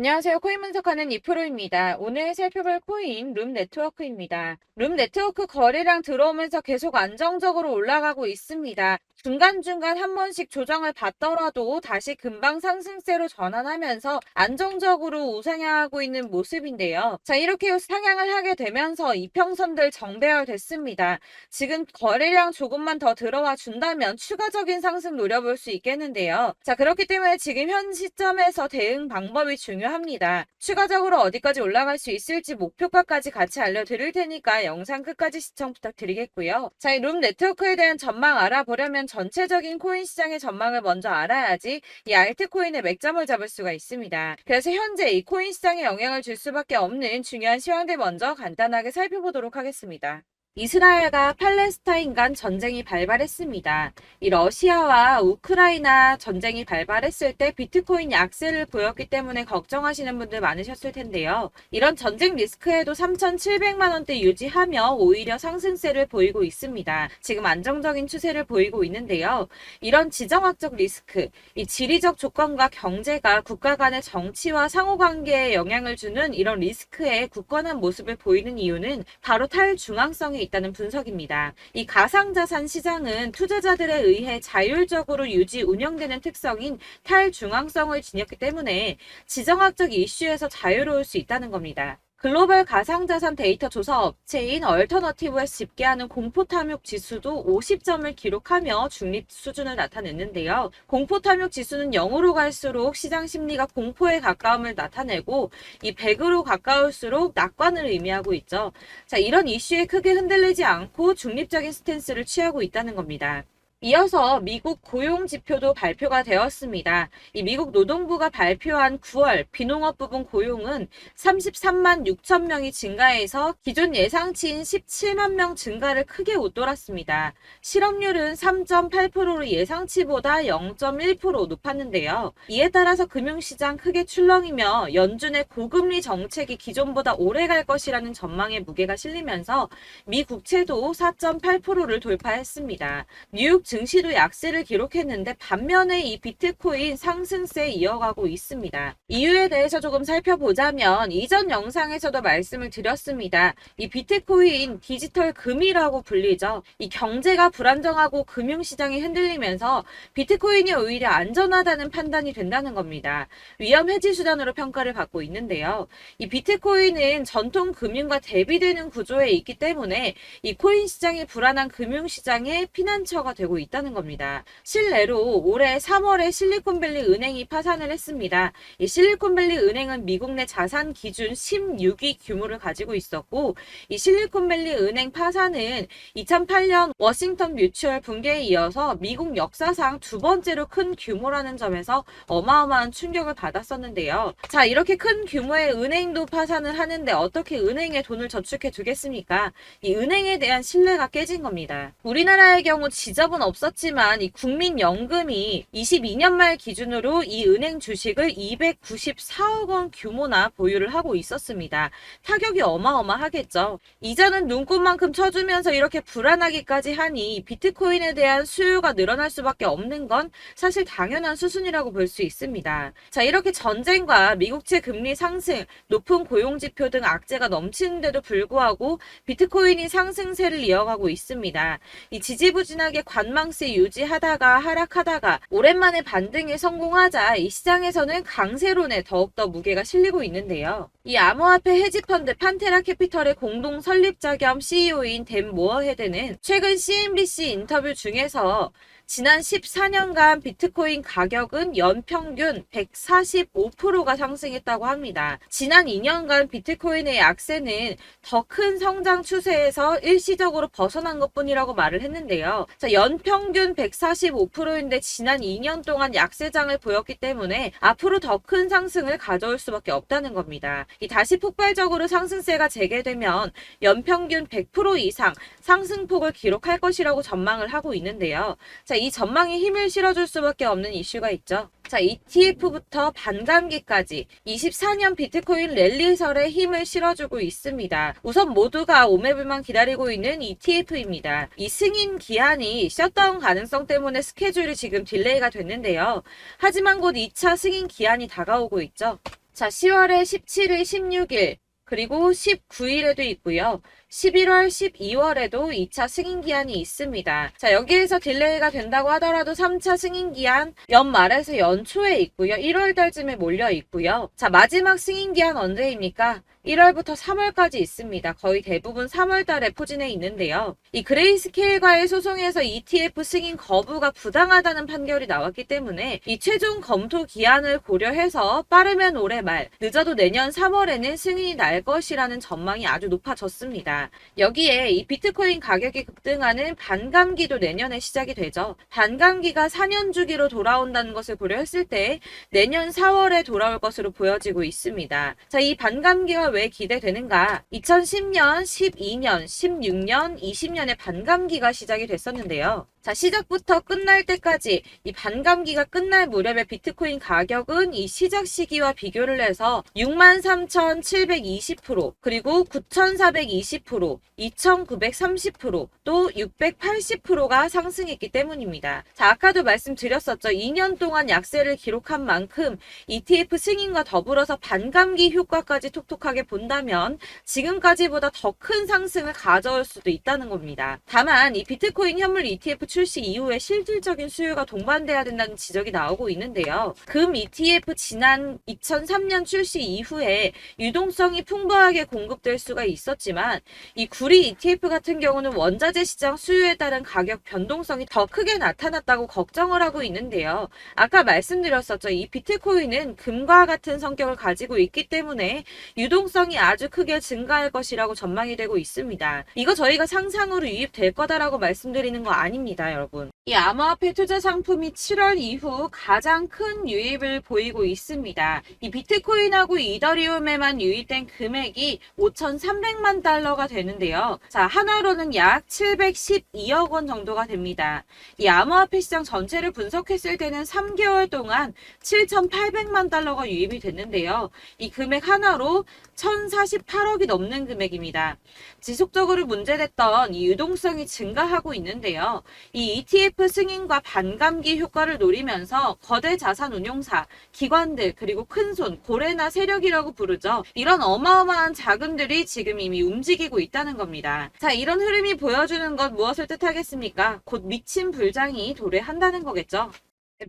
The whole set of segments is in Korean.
안녕하세요. 코인 분석하는 이프로입니다. 오늘 살펴볼 코인 룸네트워크입니다. 룸네트워크 거래량 들어오면서 계속 안정적으로 올라가고 있습니다. 중간중간 한 번씩 조정을 받더라도 다시 금방 상승세로 전환하면서 안정적으로 우상향하고 있는 모습인데요. 자, 이렇게 상향을 하게 되면서 이평선들 정배열됐습니다. 지금 거래량 조금만 더 들어와 준다면 추가적인 상승 노려볼 수 있겠는데요. 자, 그렇기 때문에 지금 현 시점에서 대응 방법이 중요합니다. 추가적으로 어디까지 올라갈 수 있을지 목표가까지 같이 알려드릴 테니까 영상 끝까지 시청 부탁드리겠고요. 자, 이 룸 네트워크에 대한 전망 알아보려면 전체적인 코인 시장의 전망을 먼저 알아야지 이 알트코인의 맥점을 잡을 수가 있습니다. 그래서 현재 이 코인 시장에 영향을 줄 수밖에 없는 중요한 시황들 먼저 간단하게 살펴보도록 하겠습니다. 이스라엘과 팔레스타인 간 전쟁이 발발했습니다. 이 러시아와 우크라이나 전쟁이 발발했을 때 비트코인이 악세를 보였기 때문에 걱정하시는 분들 많으셨을 텐데요. 이런 전쟁 리스크에도 3,700만 원대 유지하며 오히려 상승세를 보이고 있습니다. 지금 안정적인 추세를 보이고 있는데요. 이런 지정학적 리스크, 이 지리적 조건과 경제가 국가 간의 정치와 상호관계에 영향을 주는 이런 리스크에 굳건한 모습을 보이는 이유는 바로 탈중앙성이 있다는 분석입니다. 이 가상자산 시장은 투자자들에 의해 자율적으로 유지 운영되는 특성인 탈중앙성을 지녔기 때문에 지정학적 이슈에서 자유로울 수 있다는 겁니다. 글로벌 가상자산 데이터 조사 업체인 얼터너티브에서 집계하는 공포탐욕 지수도 50점을 기록하며 중립 수준을 나타냈는데요. 공포탐욕 지수는 0으로 갈수록 시장 심리가 공포에 가까움을 나타내고 이 100으로 가까울수록 낙관을 의미하고 있죠. 자, 이런 이슈에 크게 흔들리지 않고 중립적인 스탠스를 취하고 있다는 겁니다. 이어서 미국 고용 지표도 발표가 되었습니다. 이 미국 노동부가 발표한 9월 비농업 부분 고용은 33만 6천 명이 증가해서 기존 예상치인 17만 명 증가를 크게 웃돌았습니다. 실업률은 3.8%로 예상치보다 0.1% 높았는데요. 이에 따라서 금융시장 크게 출렁이며 연준의 고금리 정책이 기존보다 오래 갈 것이라는 전망에 무게가 실리면서 미 국채도 4.8%를 돌파했습니다. 뉴욕 증시도 약세를 기록했는데 반면에 이 비트코인 상승세 이어가고 있습니다. 이유에 대해서 조금 살펴보자면 이전 영상에서도 말씀을 드렸습니다. 이 비트코인 디지털 금이라고 불리죠. 이 경제가 불안정하고 금융시장이 흔들리면서 비트코인이 오히려 안전하다는 판단이 된다는 겁니다. 위험 해지 수단으로 평가를 받고 있는데요. 이 비트코인은 전통 금융과 대비되는 구조에 있기 때문에 이 코인 시장이 불안한 금융시장의 피난처가 되고 있다는 겁니다. 실내로 올해 3월에 실리콘밸리 은행이 파산을 했습니다. 이 실리콘밸리 은행은 미국 내 자산 기준 16위 규모를 가지고 있었고 이 실리콘밸리 은행 파산은 2008년 워싱턴 뮤추얼 붕괴에 이어서 미국 역사상 두 번째로 큰 규모라는 점에서 어마어마한 충격을 받았었는데요. 자, 이렇게 큰 규모의 은행도 파산을 하는데 어떻게 은행에 돈을 저축해 두겠습니까? 이 은행에 대한 신뢰가 깨진 겁니다. 우리나라의 경우 지점은 없었지만 이 국민연금이 22년 말 기준으로 이 은행 주식을 294억 원 규모나 보유를 하고 있었습니다. 타격이 어마어마하겠죠. 이자는 눈꽃만큼 쳐주면서 이렇게 불안하기까지 하니 비트코인에 대한 수요가 늘어날 수밖에 없는 건 사실 당연한 수순이라고 볼 수 있습니다. 자, 이렇게 전쟁과 미국채 금리 상승, 높은 고용지표 등 악재가 넘치는데도 불구하고 비트코인이 상승세를 이어가고 있습니다. 이 지지부진하게 관망세 유지하다가 하락하다가 오랜만에 반등에 성공하자 이 시장에서는 강세론에 더욱더 무게가 실리고 있는데요. 이 암호화폐 헤지펀드 판테라 캐피털의 공동 설립자 겸 CEO인 댄 모어헤드는 최근 CNBC 인터뷰 중에서 지난 14년간 비트코인 가격은 연평균 145%가 상승했다고 합니다. 지난 2년간 비트코인의 약세는 더 큰 성장 추세에서 일시적으로 벗어난 것뿐이라고 말을 했는데요. 자, 연평균 145%인데 지난 2년 동안 약세장을 보였기 때문에 앞으로 더 큰 상승을 가져올 수밖에 없다는 겁니다. 이 다시 폭발적으로 상승세가 재개되면 연평균 100% 이상 상승폭을 기록할 것이라고 전망을 하고 있는데요. 자, 이 전망에 힘을 실어줄 수밖에 없는 이슈가 있죠. 자, ETF부터 반감기까지 24년 비트코인 랠리설에 힘을 실어주고 있습니다. 우선 모두가 오매불만 기다리고 있는 ETF입니다. 이 승인 기한이 셧다운 가능성 때문에 스케줄이 지금 딜레이가 됐는데요. 하지만 곧 2차 승인 기한이 다가오고 있죠. 자, 10월에 17일, 16일, 그리고 19일에도 있고요. 11월, 12월에도 2차 승인 기한이 있습니다. 자, 여기에서 딜레이가 된다고 하더라도 3차 승인 기한 연말에서 연초에 있고요. 1월 달쯤에 몰려 있고요. 자, 마지막 승인 기한 언제입니까? 1월부터 3월까지 있습니다. 거의 대부분 3월 달에 포진해 있는데요. 이 그레이스케일과의 소송에서 ETF 승인 거부가 부당하다는 판결이 나왔기 때문에 이 최종 검토 기한을 고려해서 빠르면 올해 말, 늦어도 내년 3월에는 승인이 날 것이라는 전망이 아주 높아졌습니다. 여기에 이 비트코인 가격이 급등하는 반감기도 내년에 시작이 되죠. 반감기가 4년 주기로 돌아온다는 것을 고려했을 때 내년 4월에 돌아올 것으로 보여지고 있습니다. 자, 이 반감기가 왜 기대되는가? 2010년, 12년, 16년, 20년에 반감기가 시작이 됐었는데요. 자, 시작부터 끝날 때까지 이 반감기가 끝날 무렵에 비트코인 가격은 이 시작 시기와 비교를 해서 63,720%, 그리고 9,420%, 2,930%, 또 680%가 상승했기 때문입니다. 자, 아까도 말씀드렸었죠. 2년 동안 약세를 기록한 만큼 ETF 승인과 더불어서 반감기 효과까지 톡톡하게 본다면 지금까지보다 더 큰 상승을 가져올 수도 있다는 겁니다. 다만 이 비트코인 현물 ETF 출시 이후에 실질적인 수요가 동반돼야 된다는 지적이 나오고 있는데요. 금 ETF 지난 2003년 출시 이후에 유동성이 풍부하게 공급될 수가 있었지만 이 구리 ETF 같은 경우는 원자재 시장 수요에 따른 가격 변동성이 더 크게 나타났다고 걱정을 하고 있는데요. 아까 말씀드렸었죠. 이 비트코인은 금과 같은 성격을 가지고 있기 때문에 유동성이 아주 크게 증가할 것이라고 전망이 되고 있습니다. 이거 저희가 상상으로 유입될 거다라고 말씀드리는 거 아닙니다, 여러분. 이 암호화폐 투자 상품이 7월 이후 가장 큰 유입을 보이고 있습니다. 이 비트코인하고 이더리움에만 유입된 금액이 5,300만 달러가 되는데요. 자, 하나로는 약 712억 원 정도가 됩니다. 이 암호화폐 시장 전체를 분석했을 때는 3개월 동안 7,800만 달러가 유입이 됐는데요. 이 금액 하나로 1,048억이 넘는 금액입니다. 지속적으로 문제됐던 이 유동성이 증가하고 있는데요. 이 ETF 승인과 반감기 효과를 노리면서 거대 자산 운용사, 기관들, 그리고 큰손, 고래나 세력이라고 부르죠. 이런 어마어마한 자금들이 지금 이미 움직이고 있다는 겁니다. 자, 이런 흐름이 보여주는 것 무엇을 뜻하겠습니까? 곧 미친 불장이 도래한다는 거겠죠.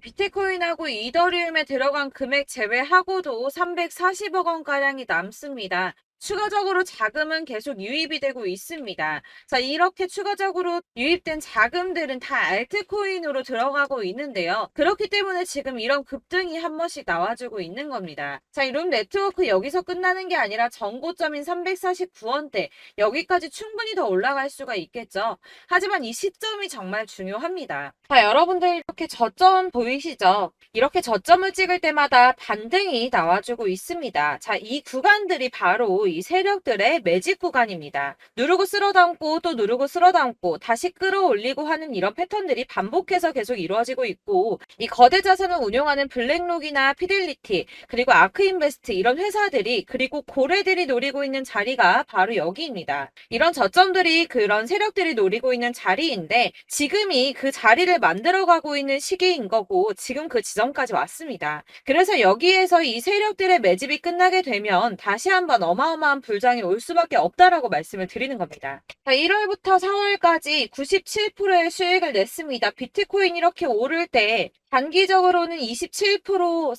비트코인하고 이더리움에 들어간 금액 제외하고도 340억 원가량이 남습니다. 추가적으로 자금은 계속 유입이 되고 있습니다. 자, 이렇게 추가적으로 유입된 자금들은 다 알트코인으로 들어가고 있는데요. 그렇기 때문에 지금 이런 급등이 한 번씩 나와주고 있는 겁니다. 자, 이 룸 네트워크 여기서 끝나는 게 아니라 전고점인 349원대 여기까지 충분히 더 올라갈 수가 있겠죠. 하지만 이 시점이 정말 중요합니다. 자, 여러분들 이렇게 저점 보이시죠? 이렇게 저점을 찍을 때마다 반등이 나와주고 있습니다. 자, 이 구간들이 바로 이 세력들의 매집 구간입니다. 누르고 쓸어담고 또 누르고 쓸어담고 다시 끌어올리고 하는 이런 패턴들이 반복해서 계속 이루어지고 있고, 이 거대 자산을 운용하는 블랙록이나 피델리티, 그리고 아크인베스트 이런 회사들이, 그리고 고래들이 노리고 있는 자리가 바로 여기입니다. 이런 저점들이 그런 세력들이 노리고 있는 자리인데 지금이 그 자리를 만들어가고 있는 시기인 거고 지금 그 지점까지 왔습니다. 그래서 여기에서 이 세력들의 매집이 끝나게 되면 다시 한번 어마어마한 불장이 올 수밖에 없다라고 말씀을 드리는 겁니다. 자, 1월부터 4월까지 97%의 수익을 냈습니다. 비트코인 이렇게 오를 때 단기적으로는 27%,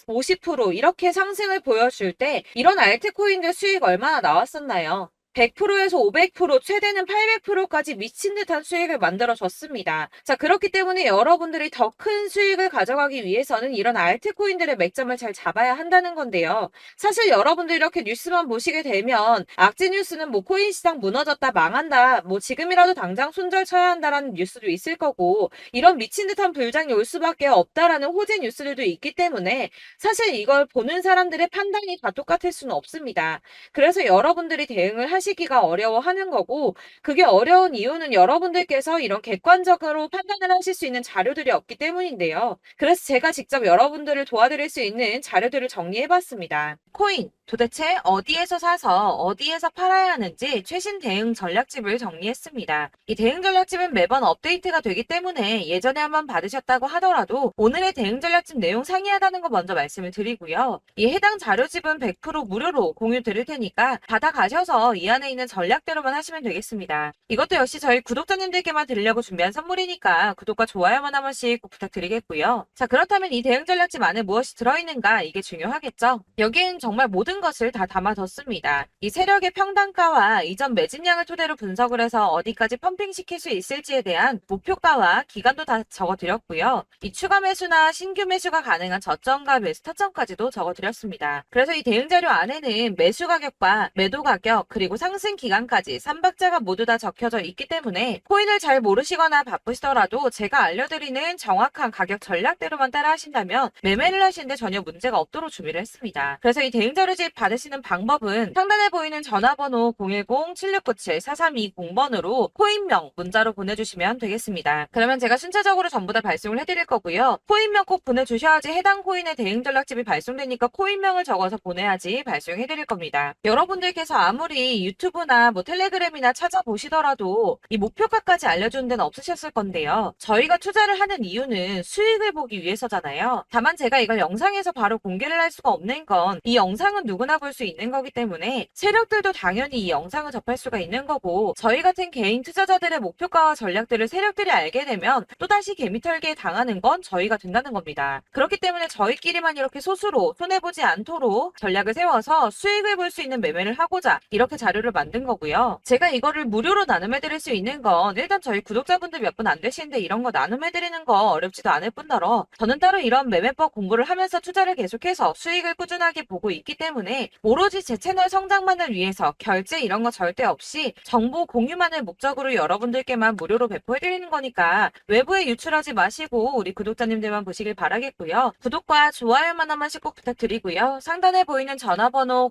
50% 이렇게 상승을 보여줄 때 이런 알트코인들 수익 얼마나 나왔었나요? 100%에서 500%, 최대는 800%까지 미친 듯한 수익을 만들어줬습니다. 자, 그렇기 때문에 여러분들이 더 큰 수익을 가져가기 위해서는 이런 알트코인들의 맥점을 잘 잡아야 한다는 건데요. 사실 여러분들 이렇게 뉴스만 보시게 되면 악재 뉴스는 뭐 코인 시장 무너졌다, 망한다, 뭐 지금이라도 당장 손절 쳐야 한다라는 뉴스도 있을 거고 이런 미친 듯한 불장이 올 수밖에 없다라는 호재 뉴스들도 있기 때문에 사실 이걸 보는 사람들의 판단이 다 똑같을 수는 없습니다. 그래서 여러분들이 대응을 하시기가 어려워하는 거고, 그게 어려운 이유는 여러분들께서 이런 객관적으로 판단을 하실 수 있는 자료들이 없기 때문인데요. 그래서 제가 직접 여러분들을 도와드릴 수 있는 자료들을 정리해봤습니다. 코인 도대체 어디에서 사서 어디에서 팔아야 하는지 최신 대응 전략집을 정리했습니다. 이 대응 전략집은 매번 업데이트가 되기 때문에 예전에 한번 받으셨다고 하더라도 오늘의 대응 전략집 내용 상이하다는 거 먼저 말씀을 드리고요. 이 해당 자료집은 100% 무료로 공유 드릴 테니까 받아가셔서 이 안에 있는 전략대로만 하시면 되겠습니다. 이것도 역시 저희 구독자님들께만 드리려고 준비한 선물이니까 구독과 좋아요만 한 번씩 꼭 부탁드리겠고요. 자, 그렇다면 이 대응 전략집 안에 무엇이 들어있는가 이게 중요하겠죠? 여기엔 정말 모든 것을 다 담아뒀습니다. 이 세력의 평단가와 이전 매집량을 토대로 분석을 해서 어디까지 펌핑시킬 수 있을지에 대한 목표가와 기간도 다 적어드렸고요. 이 추가 매수나 신규 매수가 가능한 저점과 매수 타점까지도 적어드렸습니다. 그래서 이 대응 자료 안에는 매수 가격과 매도 가격 그리고 상승 기간까지 3박자가 모두 다 적혀져 있기 때문에 코인을 잘 모르시거나 바쁘시더라도 제가 알려드리는 정확한 가격 전략대로만 따라 하신다면 매매를 하시는데 전혀 문제가 없도록 준비를 했습니다. 그래서 이 대응 자료집 받으시는 방법은 상단에 보이는 전화번호 010-7697-4320번으로 코인명 문자로 보내주시면 되겠습니다. 그러면 제가 순차적으로 전부 다 발송을 해드릴 거고요. 코인명 꼭 보내주셔야지 해당 코인의 대응 전략집이 발송되니까 코인명을 적어서 보내야지 발송해드릴 겁니다. 여러분들께서 아무리 유튜브나 텔레그램이나 찾아보시더라도 이 목표가까지 알려주는 데는 없으셨을 건데요. 저희가 투자를 하는 이유는 수익을 보기 위해서잖아요. 다만 제가 이걸 영상에서 바로 공개를 할 수가 없는 건 이 영상은 누구나 볼 수 있는 거기 때문에 세력들도 당연히 이 영상을 접할 수가 있는 거고 저희 같은 개인 투자자들의 목표가와 전략들을 세력들이 알게 되면 또다시 개미털기에 당하는 건 저희가 된다는 겁니다. 그렇기 때문에 저희끼리만 이렇게 소수로 손해보지 않도록 전략을 세워서 수익을 볼 수 있는 매매를 하고자 이렇게 자료를 만든 거고요. 제가 이거를 무료로 나눔해드릴 수 있는 건 일단 저희 구독자분들 몇 분 안 되시는데 이런 거 나눔해드리는 거 어렵지도 않을 뿐더러 저는 따로 이런 매매법 공부를 하면서 투자를 계속해서 수익을 꾸준하게 보고 있기 때문에 오로지 제 채널 성장만을 위해서 결제 이런 거 절대 없이 정보 공유만을 목적으로 여러분들께만 무료로 배포해드리는 거니까 외부에 유출하지 마시고 우리 구독자님들만 보시길 바라겠고요. 구독과 좋아요만 한 번씩 꼭 부탁드리고요. 상단에 보이는 전화번호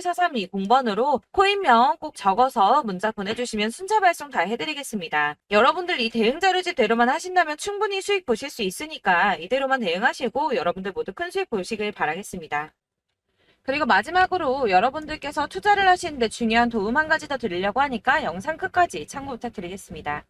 010-7697-4320번으로 코인명 꼭 적어서 문자 보내주시면 순차 발송 다 해드리겠습니다. 여러분들 이 대응 자료집대로만 하신다면 충분히 수익 보실 수 있으니까 이대로만 대응하시고 여러분들 모두 큰 수익 보시길 바라겠습니다. 그리고 마지막으로 여러분들께서 투자를 하시는데 중요한 도움 한 가지 더 드리려고 하니까 영상 끝까지 참고 부탁드리겠습니다.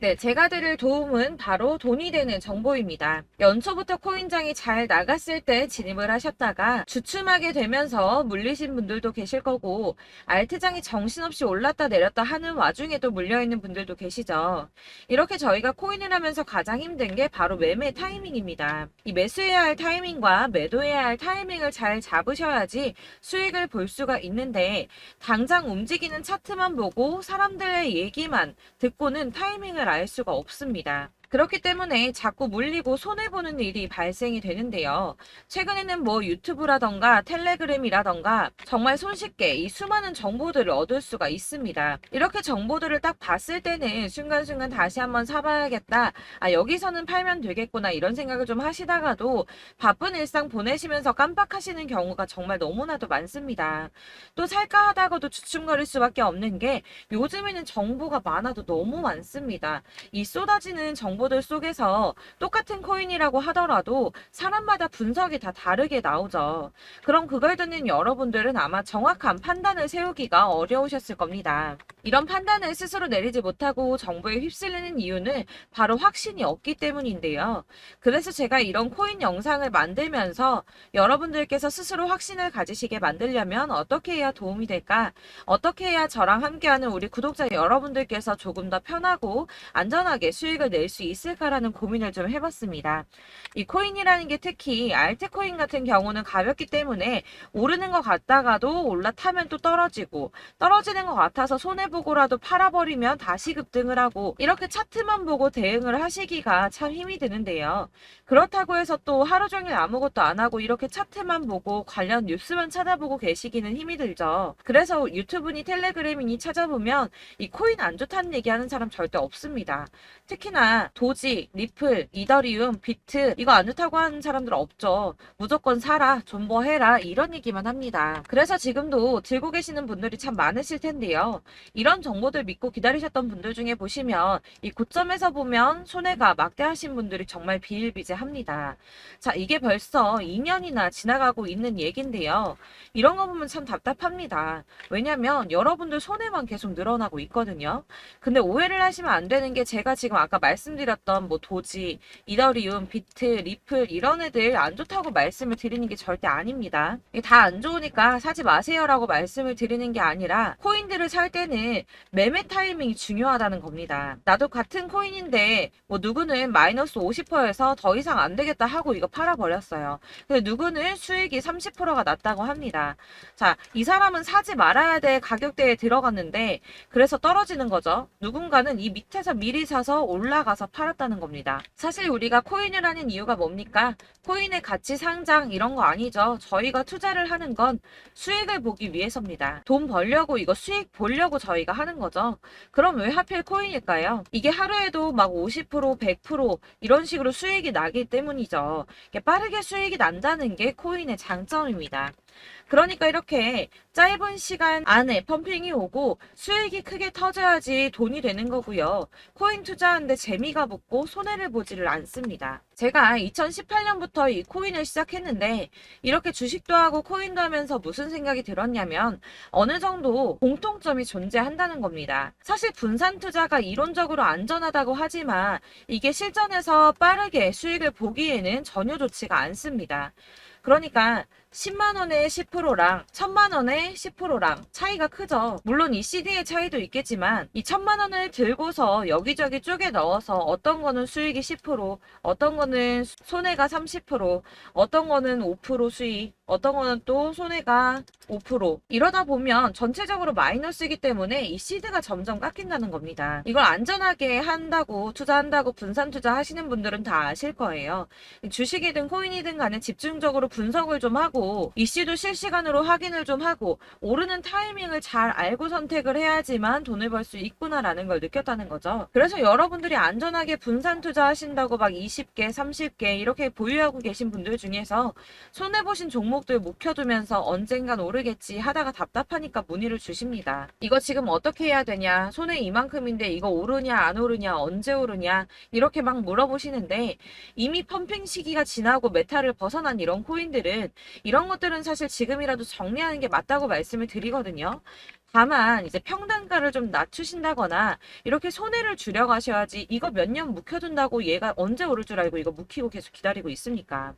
네, 제가 드릴 도움은 바로 돈이 되는 정보입니다. 연초부터 코인장이 잘 나갔을 때 진입을 하셨다가 주춤하게 되면서 물리신 분들도 계실 거고 알트장이 정신없이 올랐다 내렸다 하는 와중에도 물려있는 분들도 계시죠. 이렇게 저희가 코인을 하면서 가장 힘든 게 바로 매매 타이밍입니다. 이 매수해야 할 타이밍과 매도해야 할 타이밍을 잘 잡으셔야지 수익을 볼 수가 있는데 당장 움직이는 차트만 보고 사람들의 얘기만 듣고는 타이밍을 알 수가 없습니다. 그렇기 때문에 자꾸 물리고 손해보는 일이 발생이 되는데요. 최근에는 유튜브라던가 텔레그램이라던가 정말 손쉽게 이 수많은 정보들을 얻을 수가 있습니다. 이렇게 정보들을 딱 봤을 때는 순간순간 다시 한번 사봐야겠다. 여기서는 팔면 되겠구나 이런 생각을 좀 하시다가도 바쁜 일상 보내시면서 깜빡하시는 경우가 정말 너무나도 많습니다. 또 살까 하다가도 주춤거릴 수밖에 없는 게 요즘에는 정보가 많아도 너무 많습니다. 이 쏟아지는 정보들 속에서 똑같은 코인이라고 하더라도 사람마다 분석이 다 다르게 나오죠. 그럼 그걸 듣는 여러분들은 아마 정확한 판단을 세우기가 어려우셨을 겁니다. 이런 판단을 스스로 내리지 못하고 정보에 휩쓸리는 이유는 바로 확신이 없기 때문인데요. 그래서 제가 이런 코인 영상을 만들면서 여러분들께서 스스로 확신을 가지시게 만들려면 어떻게 해야 도움이 될까? 어떻게 해야 저랑 함께하는 우리 구독자 여러분들께서 조금 더 편하고 안전하게 수익을 낼 수 있을까라는 고민을 좀 해봤습니다. 이 코인이라는 게 특히 알트코인 같은 경우는 가볍기 때문에 오르는 것 같다가도 올라타면 또 떨어지고 떨어지는 것 같아서 손해보고라도 팔아버리면 다시 급등을 하고 이렇게 차트만 보고 대응을 하시기가 참 힘이 드는데요. 그렇다고 해서 또 하루 종일 아무것도 안 하고 이렇게 차트만 보고 관련 뉴스만 찾아보고 계시기는 힘이 들죠. 그래서 유튜브니 텔레그램이니 찾아보면 이 코인 안 좋다는 얘기하는 사람 절대 없습니다. 특히나 도지, 리플, 이더리움, 비트 이거 안 좋다고 하는 사람들 없죠. 무조건 사라, 존버해라 이런 얘기만 합니다. 그래서 지금도 들고 계시는 분들이 참 많으실 텐데요. 이런 정보들 믿고 기다리셨던 분들 중에 보시면 이 고점에서 보면 손해가 막대하신 분들이 정말 비일비재합니다. 자, 이게 벌써 2년이나 지나가고 있는 얘긴데요. 이런 거 보면 참 답답합니다. 왜냐면 여러분들 손해만 계속 늘어나고 있거든요. 근데 오해를 하시면 안 되는 게 제가 지금 아까 말씀드렸던 뭐 도지, 이더리움, 비트, 리플 이런 애들 안 좋다고 말씀을 드리는 게 절대 아닙니다. 다 안 좋으니까 사지 마세요라고 말씀을 드리는 게 아니라 코인들을 살 때는 매매 타이밍이 중요하다는 겁니다. 나도 같은 코인인데 뭐 누구는 마이너스 50%에서 더 이상 안 되겠다 하고 이거 팔아버렸어요. 근데 누구는 수익이 30%가 났다고 합니다. 자, 이 사람은 사지 말아야 될 가격대에 들어갔는데 그래서 떨어지는 거죠. 누군가는 이 밑에서 미리 사서 올라가서 팔았다는 겁니다. 사실 우리가 코인을 하는 이유가 뭡니까? 코인의 가치 상장 이런 거 아니죠. 저희가 투자를 하는 건 수익을 보기 위해서입니다. 돈 벌려고 이거 수익 보려고 저희가 하는 거죠. 그럼 왜 하필 코인일까요? 이게 하루에도 막 50%, 100% 이런 식으로 수익이 나기 때문이죠. 빠르게 수익이 난다는 게 코인의 장점입니다. 그러니까 이렇게 짧은 시간 안에 펌핑이 오고 수익이 크게 터져야지 돈이 되는 거고요. 코인 투자하는데 재미가 붙고 손해를 보지를 않습니다. 제가 2018년부터 이 코인을 시작했는데 이렇게 주식도 하고 코인도 하면서 무슨 생각이 들었냐면 어느 정도 공통점이 존재한다는 겁니다. 사실 분산 투자가 이론적으로 안전하다고 하지만 이게 실전에서 빠르게 수익을 보기에는 전혀 좋지가 않습니다. 그러니까 10만 원의 10%랑 1000만 원의 10%랑 차이가 크죠. 물론 이 CD의 차이도 있겠지만 이 1000만 원을 들고서 여기저기 쪼개 넣어서 어떤 거는 수익이 10%, 어떤 거는 손해가 30%, 어떤 거는 5% 수익, 어떤 거는 또 손해가 5%. 이러다 보면 전체적으로 마이너스이기 때문에 이 시드가 점점 깎인다는 겁니다. 이걸 안전하게 한다고 투자한다고 분산 투자하시는 분들은 다 아실 거예요. 주식이든 코인이든 간에 집중적으로 분석을 좀 하고 이슈도 실시간으로 확인을 좀 하고 오르는 타이밍을 잘 알고 선택을 해야지만 돈을 벌 수 있구나라는 걸 느꼈다는 거죠. 그래서 여러분들이 안전하게 분산 투자하신다고 막 20개, 30개 이렇게 보유하고 계신 분들 중에서 손해보신 종목들 묵혀두면서 언젠간 오르겠지 하다가 답답하니까 문의를 주십니다. 이거 지금 어떻게 해야 되냐? 손해 이만큼인데 이거 오르냐 안 오르냐 언제 오르냐 이렇게 막 물어보시는데 이미 펌핑 시기가 지나고 메타를 벗어난 이런 코인들은 이런 것들은 사실 지금이라도 정리하는 게 맞다고 말씀을 드리거든요. 다만 이제 평단가를 좀 낮추신다거나 이렇게 손해를 줄여가셔야지 이거 몇 년 묵혀둔다고 얘가 언제 오를 줄 알고 이거 묵히고 계속 기다리고 있습니까?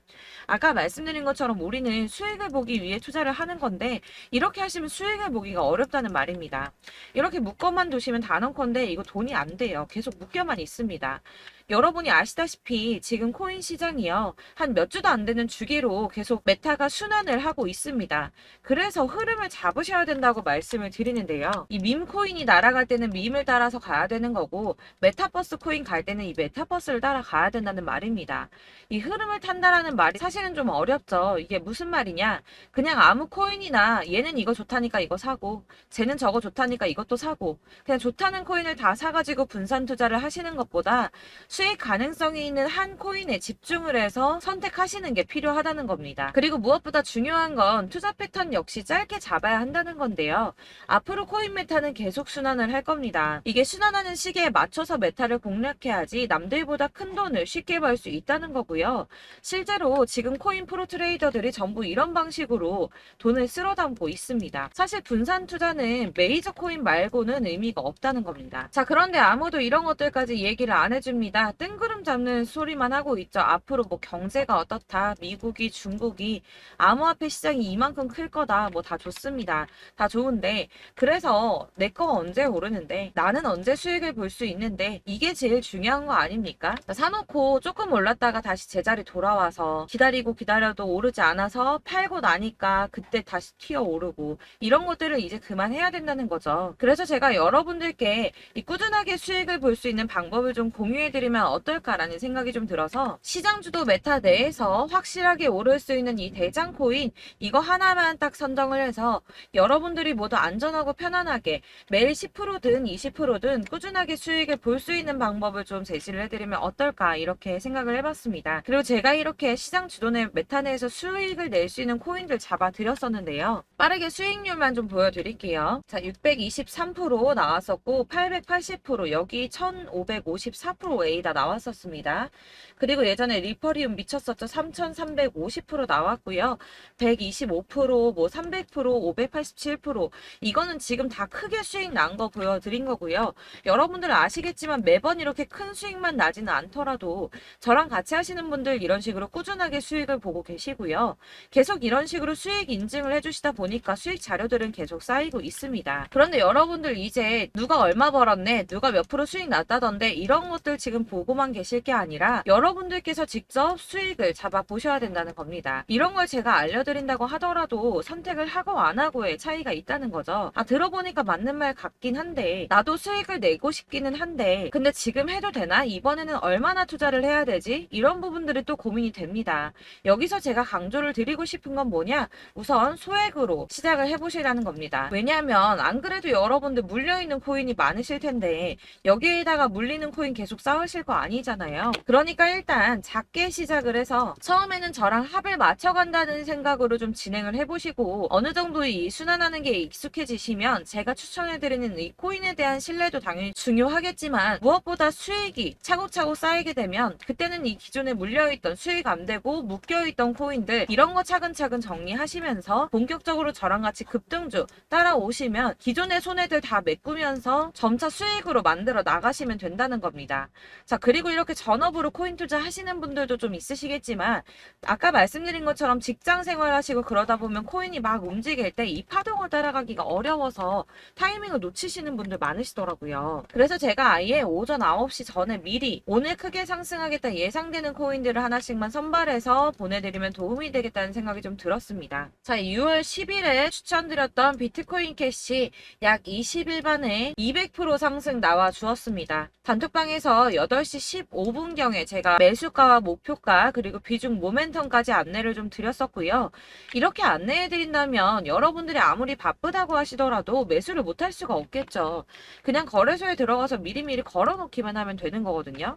아까 말씀드린 것처럼 우리는 수익을 보기 위해 투자를 하는 건데 이렇게 하시면 수익을 보기가 어렵다는 말입니다. 이렇게 묶어만 두시면 단언컨대 이거 돈이 안 돼요. 계속 묶여만 있습니다. 여러분이 아시다시피 지금 코인 시장이요. 한 몇 주도 안 되는 주기로 계속 메타가 순환을 하고 있습니다. 그래서 흐름을 잡으셔야 된다고 말씀을 드리는데요. 이 밈 코인이 날아갈 때는 밈을 따라서 가야 되는 거고 메타버스 코인 갈 때는 이 메타버스를 따라가야 된다는 말입니다. 이 흐름을 탄다라는 말이 사실은 좀 어렵죠. 이게 무슨 말이냐? 그냥 아무 코인이나 얘는 이거 좋다니까 이거 사고 쟤는 저거 좋다니까 이것도 사고 그냥 좋다는 코인을 다 사가지고 분산 투자를 하시는 것보다 수익 가능성이 있는 한 코인에 집중을 해서 선택하시는 게 필요하다는 겁니다. 그리고 무엇보다 중요한 건 투자 패턴 역시 짧게 잡아야 한다는 건데요. 앞으로 코인 메타는 계속 순환을 할 겁니다. 이게 순환하는 시기에 맞춰서 메타를 공략해야지 남들보다 큰 돈을 쉽게 벌 수 있다는 거고요. 실제로 지금 코인 프로 트레이더들이 전부 이런 방식으로 돈을 쓸어 담고 있습니다. 사실 분산 투자는 메이저 코인 말고는 의미가 없다는 겁니다. 자, 그런데 아무도 이런 것들까지 얘기를 안 해줍니다. 뜬구름 잡는 소리만 하고 있죠. 앞으로 뭐 경제가 어떻다, 미국이, 중국이, 암호화폐 시장이 이만큼 클 거다, 뭐 다 좋습니다. 다 좋은데 그래서 내 거 언제 오르는데 나는 언제 수익을 볼 수 있는데 이게 제일 중요한 거 아닙니까? 사놓고 조금 올랐다가 다시 제자리 돌아와서 기다리고 기다려도 오르지 않아서 팔고 나니까 그때 다시 튀어 오르고 이런 것들을 이제 그만해야 된다는 거죠. 그래서 제가 여러분들께 이 꾸준하게 수익을 볼 수 있는 방법을 좀 공유해드리면 어떨까라는 생각이 좀 들어서 시장주도 메타 내에서 확실하게 오를 수 있는 이 대장 코인 이거 하나만 딱 선정을 해서 여러분들이 모두 안전 안전하고 편안하게 매일 10%든 20%든 꾸준하게 수익을 볼 수 있는 방법을 좀 제시를 해드리면 어떨까 이렇게 생각을 해봤습니다. 그리고 제가 이렇게 시장 주도내 메타 내에서 수익을 낼 수 있는 코인들 잡아드렸었는데요. 빠르게 수익률만 좀 보여드릴게요. 자, 623% 나왔었고 880% 여기 1554% A다 나왔었습니다. 그리고 예전에 리퍼리움 미쳤었죠. 3350% 나왔고요. 125%, 뭐 300%, 587% 이거는 지금 다 크게 수익 난 거 보여드린 거고요. 여러분들은 아시겠지만 매번 이렇게 큰 수익만 나지는 않더라도 저랑 같이 하시는 분들 이런 식으로 꾸준하게 수익을 보고 계시고요. 계속 이런 식으로 수익 인증을 해주시다 보니까 수익 자료들은 계속 쌓이고 있습니다. 그런데 여러분들 이제 누가 얼마 벌었네, 누가 몇 프로 수익 났다던데 이런 것들 지금 보고만 계실 게 아니라 여러분들께서 직접 수익을 잡아 보셔야 된다는 겁니다. 이런 걸 제가 알려드린다고 하더라도 선택을 하고 안 하고의 차이가 있다는 거죠. 들어보니까 맞는 말 같긴 한데 나도 수익을 내고 싶기는 한데 근데 지금 해도 되나? 이번에는 얼마나 투자를 해야 되지? 이런 부분들이 또 고민이 됩니다. 여기서 제가 강조를 드리고 싶은 건 뭐냐? 우선 소액으로 시작을 해보시라는 겁니다. 왜냐하면 안 그래도 여러분들 물려있는 코인이 많으실 텐데 여기에다가 물리는 코인 계속 쌓으실 거 아니잖아요. 그러니까 일단 작게 시작을 해서 처음에는 저랑 합을 맞춰간다는 생각으로 좀 진행을 해보시고 어느 정도 이 순환하는 게 익숙해지시면 제가 추천해드리는 이 코인에 대한 신뢰도 당연히 중요하겠지만 무엇보다 수익이 차곡차곡 쌓이게 되면 그때는 이 기존에 물려있던 수익 안 되고 묶여있던 코인들 이런 거 차근차근 정리하시면서 본격적으로 저랑 같이 급등주 따라오시면 기존의 손해들 다 메꾸면서 점차 수익으로 만들어 나가시면 된다는 겁니다. 자, 그리고 이렇게 전업으로 코인 투자 하시는 분들도 좀 있으시겠지만 아까 말씀드린 것처럼 직장 생활하시고 그러다 보면 코인이 막 움직일 때 이 파동을 따라가기가 어려워서 타이밍을 놓치시는 분들 많으시더라고요. 그래서 제가 아예 오전 9시 전에 미리 오늘 크게 상승하겠다 예상되는 코인들을 하나씩만 선발해서 보내드리면 도움이 되겠다는 생각이 좀 들었습니다. 자, 6월 10일에 추천드렸던 비트코인 캐시 약 20일 만에 200% 상승 나와 주었습니다. 단톡방에서 8시 15분경에 제가 매수가와 목표가 그리고 비중 모멘텀까지 안내를 좀 드렸었고요. 이렇게 안내해드린다면 여러분들이 아무리 바쁘다고 하시더라도 매수를 못할 수가 없겠죠. 그냥 거래소에 들어가서 미리미리 걸어놓기만 하면 되는 거거든요.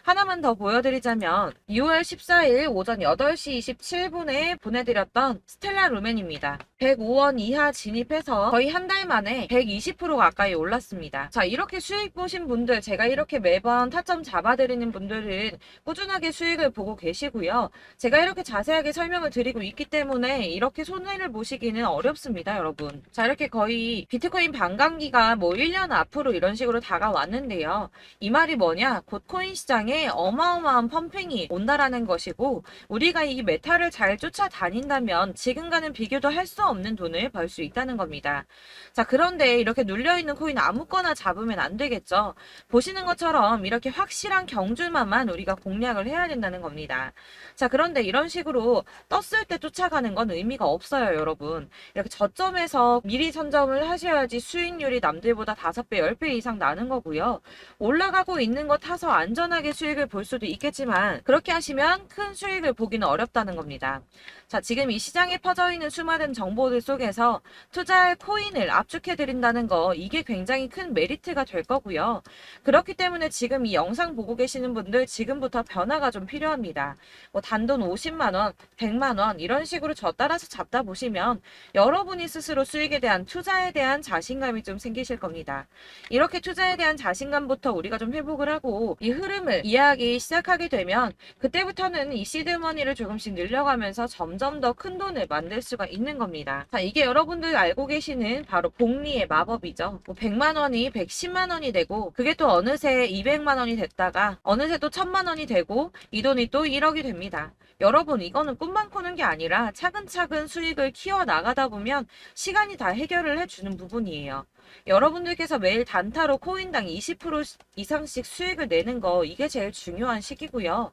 하나만 더 보여드리자면 6월 14일 오전 8시 27분에 보내드렸던 스텔라 루멘입니다. 105원 이하 진입해서 거의 한 달 만에 120% 가까이 올랐습니다. 자, 이렇게 수익 보신 분들 제가 이렇게 매번 타점 잡아드리는 분들은 꾸준하게 수익을 보고 계시고요. 제가 이렇게 자세하게 설명을 드리고 있기 때문에 이렇게 손해를 보시기는 어렵습니다, 여러분. 자, 이렇게 거의 비트코인 반감기가 뭐 1년 앞으로 이런 식으로 다가왔는데요. 이 말이 뭐냐? 곧 코인 시장에 어마어마한 펌핑이 온다라는 것이고 우리가 이 메타를 잘 쫓아다닌다면 지금과는 비교도 할 수 없는 돈을 벌 수 있다는 겁니다. 자, 그런데 이렇게 눌려있는 코인 아무거나 잡으면 안 되겠죠. 보시는 것처럼 이렇게 확실한 경주만만 우리가 공략을 해야 된다는 겁니다. 자, 그런데 이런 식으로 떴을 때 쫓아가는 건 의미가 없어요, 여러분. 이렇게 저점에서 미리 선점을 하셔야지 수익률이 남들보다 5배, 10배 이상 나는 거고요. 올라가고 있는 거 타서 안전하게 수익을 볼 수도 있겠지만 그렇게 하시면 큰 수익을 보기는 어렵다는 겁니다. 자, 지금 이 시장에 퍼져 있는 수많은 정보들 속에서 투자할 코인을 압축해드린다는 거 이게 굉장히 큰 메리트가 될 거고요. 그렇기 때문에 지금 이 영상 보고 계시는 분들 지금부터 변화가 좀 필요합니다. 뭐 단돈 50만원, 100만원 이런 식으로 저 따라서 잡다 보시면 여러분이 스스로 수익에 대한 투자에 대한 자신감이 좀 생기실 겁니다. 이렇게 투자에 대한 자신감부터 우리가 좀 회복을 하고 이 흐름을 이해하기 시작하게 되면 그때부터는 이 시드머니를 조금씩 늘려가면서 점점 더 큰 돈을 만들 수가 있는 겁니다. 자, 이게 여러분들 알고 계시는 바로 복리의 마법이죠. 뭐 100만원이 110만원이 되고 그게 또 어느새 200만원이 됐다가 어느새 또 1000만원이 되고 이 돈이 또 1억이 됩니다. 여러분 이거는 꿈만 꾸는 게 아니라 차근차근 수익을 키워 나가다 보면 시간이 다 해결을 해주는 부분이에요. 여러분들께서 매일 단타로 코인당 20% 이상씩 수익을 내는 거 이게 제일 중요한 시기고요.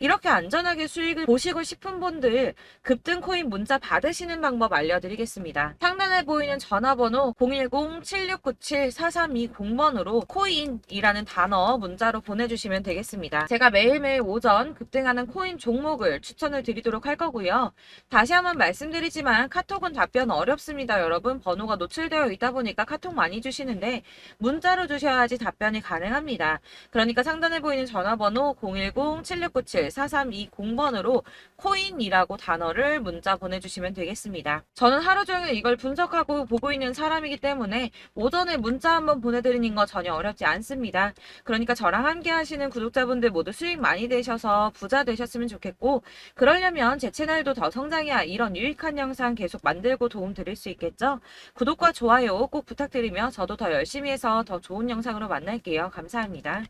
이렇게 안전하게 수익을 보시고 싶은 분들 급등 코인 문자 받으시는 방법 알려드리겠습니다. 상단에 보이는 전화번호 010-7697-4320번으로 코인이라는 단어 문자로 보내주시면 되겠습니다. 제가 매일매일 오전 급등하는 코인 종목을 추천을 드리도록 할 거고요. 다시 한번 말씀드리지만 카톡은 답변 어렵습니다. 여러분 번호가 노출되어 있다 보니까 카톡 많이 주시는데 문자로 주셔야지 답변이 가능합니다. 그러니까 상단에 보이는 전화번호 010-7697-4320번으로 코인이라고 단어를 문자 보내주시면 되겠습니다. 저는 하루 종일 이걸 분석하고 보고 있는 사람이기 때문에 오전에 문자 한번 보내드리는 거 전혀 어렵지 않습니다. 그러니까 저랑 함께 하시는 구독자분들 모두 수익 많이 되셔서 부자 되셨으면 좋겠고, 그러려면 제 채널도 더 성장해야 이런 유익한 영상 계속 만들고 도움 드릴 수 있겠죠? 구독과 좋아요 꼭 부탁드리며 저도 더 열심히 해서 더 좋은 영상으로 만날게요. 감사합니다.